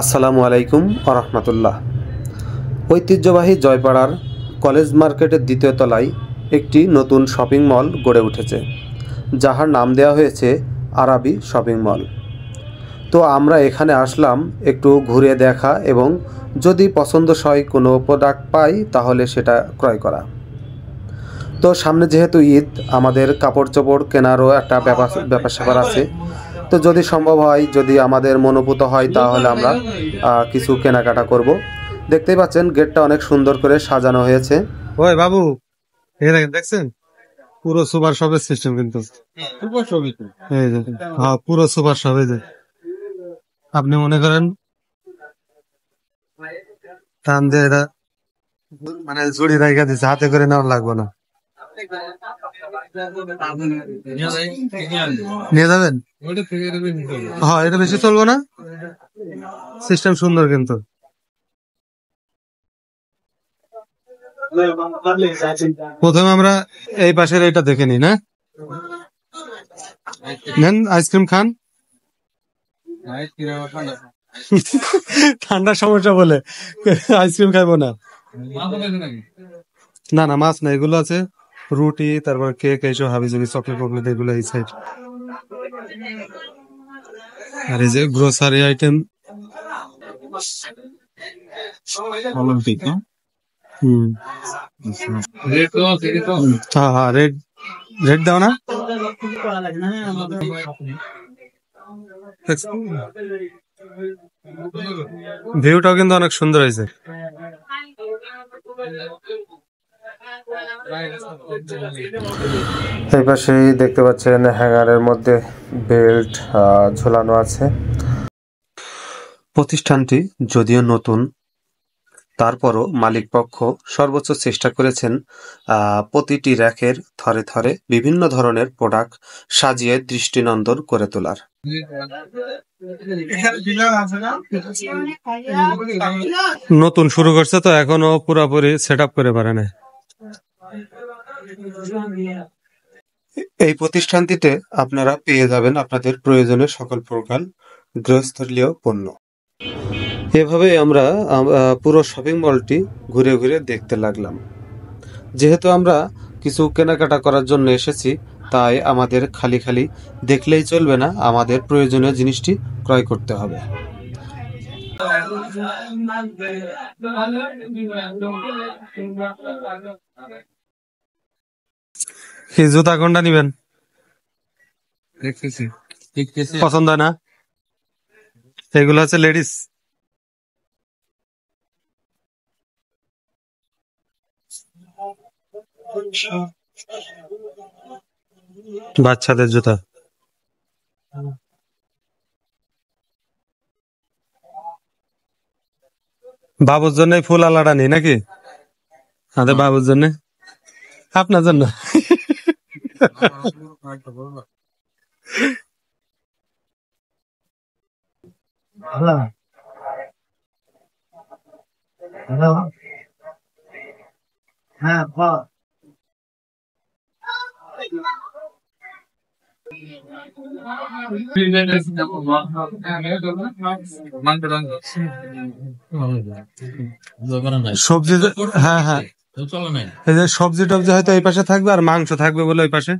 আসসালামু আলাইকুম আরহামতুল্লাহ। ঐতিহ্যবাহী জয়পাড়ার কলেজ মার্কেটের দ্বিতীয় তলায় একটি নতুন শপিং মল গড়ে উঠেছে, যাহার নাম দেওয়া হয়েছে আরাবি শপিং মল। তো আমরা এখানে আসলাম একটু ঘুরে দেখা এবং যদি পছন্দসই কোনো প্রোডাক্ট পাই তাহলে সেটা ক্রয় করা। তো সামনে যেহেতু ঈদ, আমাদের কাপড় চোপড় কেনারও একটা ব্যাপার স্যাপার আছে। তো যদি সম্ভব হয়, যদি আমাদের মনোভূত হয় তাহলে আমরা কিছু কেনাকাটা করব। দেখতেই পাচ্ছেন গেটটা অনেক সুন্দর করে সাজানো হয়েছে। ওই বাবু, দেখছেন পুরো সুপার শপের সিস্টেম কিন্তু এই যে, হ্যাঁ পুরো সুপার শপ। এই যে আপনি মনে করেন টান দিয়ে এটা মানে জুড়ি রাইখা দিচ্ছে, হাতে করে নেওয়া লাগবে না। নিয়ে যাবেন? হ্যাঁ, এটা বেশি চলবো না, সিস্টেম সুন্দর কিন্তু। প্রথমে আমরা এই পাশের এটা দেখে নিই না, নেন আইসক্রিম খান। ঠান্ডার সমস্যা বলে আইসক্রিম খাইবো না। না না, মাছ না, এগুলো আছে রুটি, তারপর কেক, এইসব হাবিজাবি চকলেট ফকলেট এগুলো এই সাইড। আর এই যে গ্রোসারি আইটেম, হ্যাঁ হ্যাঁ, রেড রেড দাও না। ভিউটাও কিন্তু অনেক সুন্দর হয়েছে। এই পাশেই দেখতে পাচ্ছেন হ্যাঙ্গারের মধ্যে বেল্ট ঝোলানো আছে। প্রতিষ্ঠানটি যদিও নতুন, তারপরও মালিকপক্ষ সর্বোচ্চ চেষ্টা করেছেন প্রতিটি র্যাকের থরে থরে বিভিন্ন ধরনের প্রোডাক্ট সাজিয়ে দৃষ্টিনন্দন করে তোলার। নতুন শুরু করছে তো এখনো পুরোপুরি সেট আপ করে পারে না। এই প্রতিষ্ঠানটিতে আপনারা পেয়ে যাবেন আপনাদের প্রয়োজনীয় সকল প্রকার গৃহস্থলীয় পণ্য। এভাবে আমরা পুরো শপিং মলটি ঘুরে ঘুরে দেখতে লাগলাম। যেহেতু আমরা কিছু কেনাকাটা করার জন্য এসেছি, তাই আমাদের খালি খালি দেখলেই চলবে না, আমাদের প্রয়োজনীয় জিনিসটি ক্রয় করতে হবে। এই জুতা কোনটা নিবেন? পছন্দ হয় না? এগুলো আছে লেডিস। বাচ্চাদের জুতা। বাবুর জন্য ফুল আলাদা নেই নাকি? আমাদের বাবুর জন্য, আপনার জন্য। হ্যাঁ, সবজি, হ্যাঁ হ্যাঁ, এই যে সবজি টবজি হয়তো এই পাশে থাকবে আর মাংস থাকবে বলে ওই পাশে।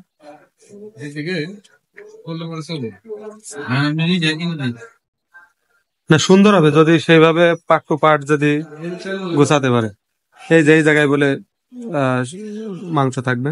না, সুন্দর হবে যদি সেইভাবে পার্ট টু পার্ট যদি গোছাতে পারে। এই যে এই জায়গায় বলে মাংস থাকবে।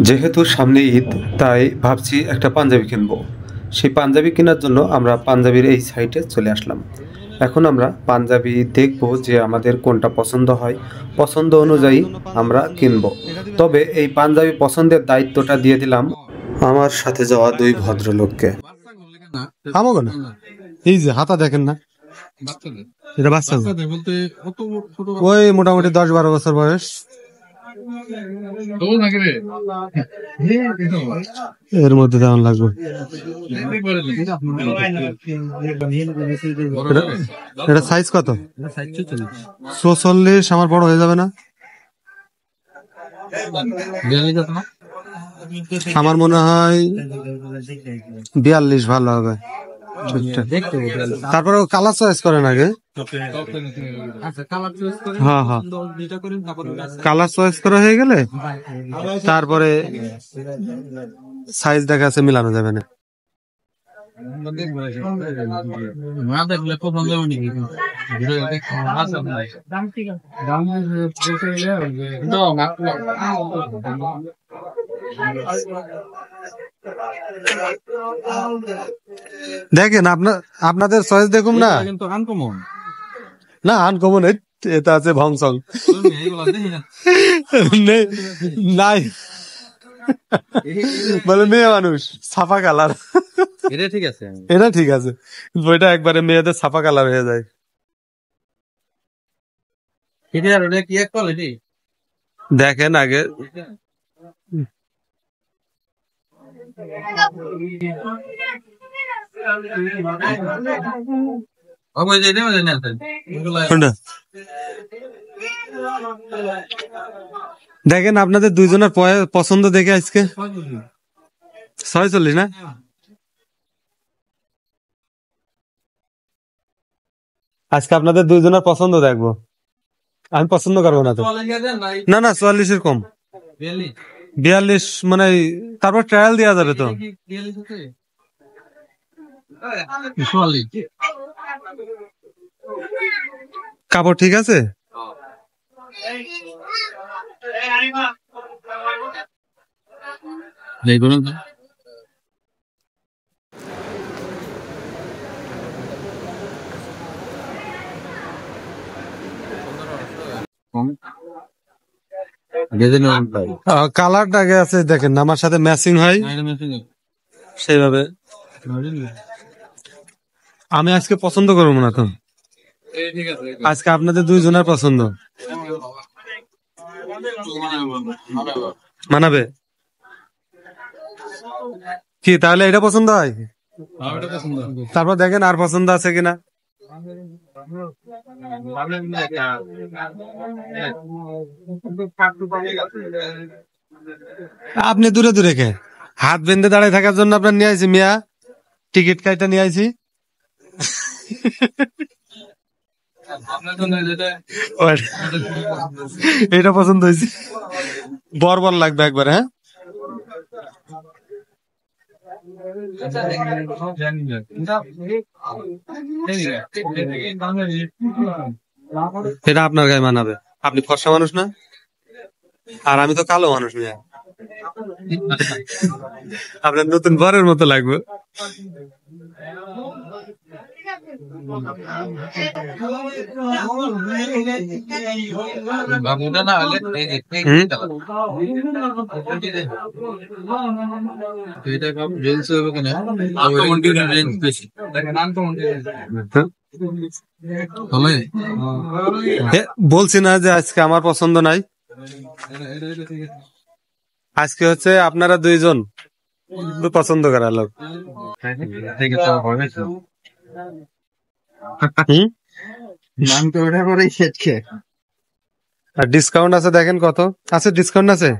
যেহেতু সামনে ঈদ, তাই ভাবছি একটা পাঞ্জাবি কিনবো। সেই পাঞ্জাবি কেনার জন্য আমরা পাঞ্জাবির এই সাইটে চলে আসলাম। এখন আমরা পাঞ্জাবি দেখব যে আমাদের কোনটা পছন্দ হয়, পছন্দ অনুযায়ী আমরা কিনব। তবে এই পাঞ্জাবি পছন্দের দায়িত্বটা দিয়ে দিলাম আমার সাথে যাওয়া দুই ভদ্রলোককে। আমাকে না, এই যে হাতা দেখেন না, এটা বাচ্চা ওই মোটামুটি 10-12 বছর বয়স। এর মধ্যে তেমন লাগবে। এটা সাইজ কত? 46। আমার বড় হয়ে যাবে না? আমার মনে হয় 42 ভালো হবে। তারপরে কালার চয়েস করেন আগে। হ্যাঁ হ্যাঁ, কালার চয়েস করা হয়ে গেলে তারপরে সাইজ দেখা আছে মিলানো যাবে না। দেখেন আপনাদের চয়েস দেখুন না, কিন্তু আনকমন না আনকমন এটা আছে ভংসং নাই, বলে মেয়ে মানুষ ছাপা কালার, এটা ঠিক আছে। এটা ঠিক আছে, কিন্তু ওইটা একবারে মেয়েদের ছাপা কালার হয়ে যায়। এটা কি এক কোয়ালিটি দেখেন আগে। দেখেন আপনাদের দুইজনের পছন্দ দেখে আজকে 46 না, আজকে আপনাদের দুইজনের পছন্দ দেখবো, আমি পছন্দ করবো না তো। না না 44-এর কম, 42 মানে তারপর ট্রায়াল দেওয়া যাবে তো। কাপড় ঠিক আছে? কালারটা আগে আছে দেখেন, আমার সাথে ম্যাচিং হয় সেইভাবে। আমি আজকে পছন্দ করবো না তো, আজকে আপনাদের দুইজনের পছন্দ মানাবে কি? তাহলে এটা পছন্দ হয়, তারপর দেখেন আর পছন্দ আছে কিনা। আপনি দূরে দূরে কে হাত বেঁধে দাঁড়ায় থাকার জন্য আপনার নিয়ে আইছি মিয়া, টিকিট কাইটা নিয়ে আইছি। এটা পছন্দ হয়েছে, বর্বর লাগবে একবার। হ্যাঁ এটা আপনার গায়ে মানাবে, আপনি ফর্সা মানুষ না, আর আমি তো কালো মানুষ মিয়া, আপনার নতুন বরের মতো লাগবে। বলছি না যে আজকে আমার পছন্দ নাই, আজকে হচ্ছে আপনারা দুইজন পছন্দ করা লোক। আর ডিসকাউন্ট আছে দেখেন কত আছে, ডিসকাউন্ট আছে,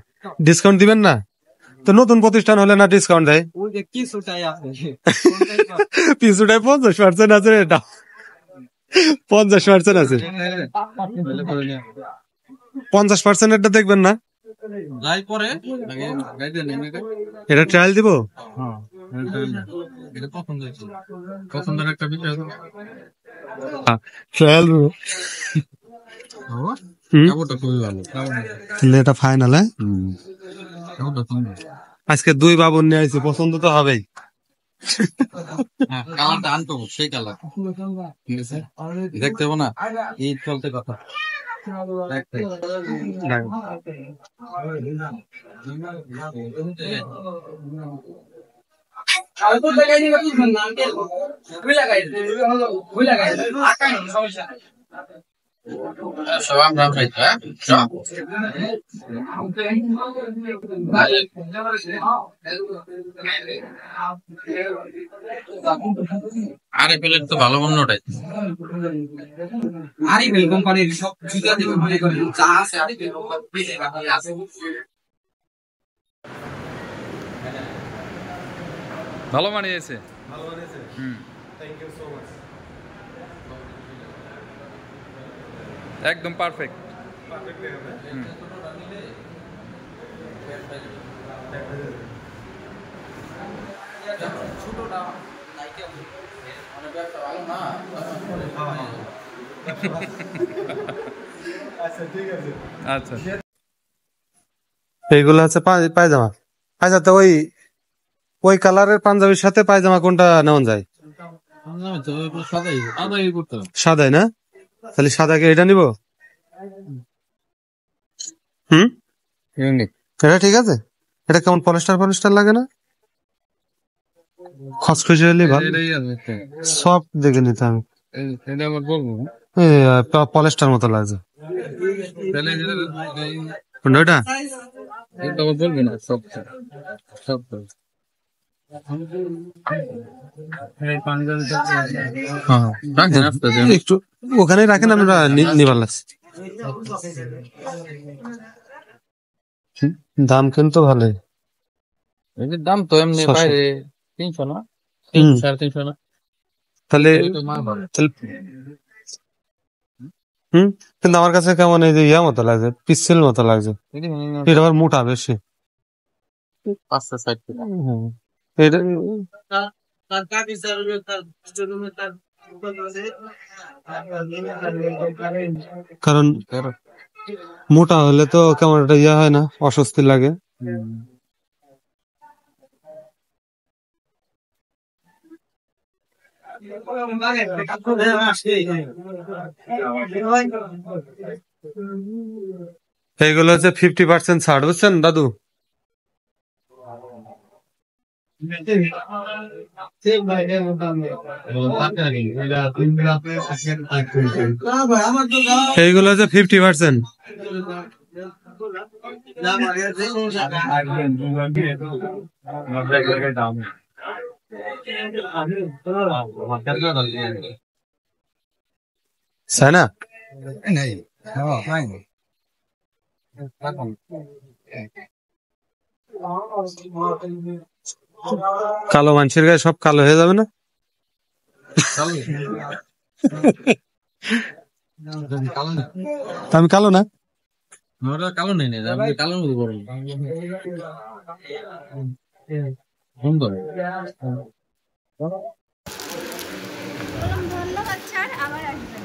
ডিসকাউন্ট দিবেন না তো? নতুন প্রতিষ্ঠান হলে না ডিসকাউন্ট দেয়, পিছুটাই 50% আছে, এটা 50% আছে, 50% এটা দেখবেন না, এটা ট্রায়াল দিব। ট্রায়াল এটা ফাইনাল। আজকে দুই বাবুর নিয়ে আইছি, পছন্দ তো হবেই। সেই কালার দেখতে হবে না, এই চলতে কথা। সব আমরা খাইতো, হ্যাঁ? সব। আরে প্লেট তো ভালো মন্দ ওটাই। আরিফেল কোম্পানির সব জুতা দিয়ে মনে করেন যা আছে আরিফেল কোম্পানি আছে। ভালো মানিয়েছে। একদম পারফেক্ট। আচ্ছা এইগুলো হচ্ছে পায়জামা। আচ্ছা, তো ওই কালারের পাঞ্জাবির সাথে পায়জামা কোনটা নেওয়া যায়? সাদাই না? তাহলে সাদাকে এটা নিব। এটা ঠিক আছে। এটা কেমন পলিস্টার লাগে না? খসখসে হলে ভালো, সফট দেখে নিতে আমি। পলিস্টার মতো লাগছে ওটা। বলবি না সব সব একটু ওখানে রাখেন, আমরা নিবার লাগছে। দাম কিন্তু ভালোই। দাম তো এমনি বাইরে 300 না, 300-350 না। তাহলে কিন্তু আমার কাছে কেমন এই যে ইয়া মতো লাগছে, পিসেল মতো লাগছে। এটা আবার মোটা বেশি। 560 টাকা। এটা কারণ মোটা হলে তো কেমন একটা ইয়া হয় না, অস্বস্তি লাগে। এইগুলো হচ্ছে 50% ছাড়, বুঝছেন দাদু? এইগুলো হচ্ছে 50%। তাই না? কালো মানুষের গায়ে সব কালো হয়ে যাবে না? আমি কালো না? কালো নেই, কালো সুন্দর। ধন্যবাদ স্যার, আবার আসবেন।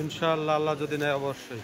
ইনশাআল্লাহ, আল্লাহ যদি নেয় অবশ্যই।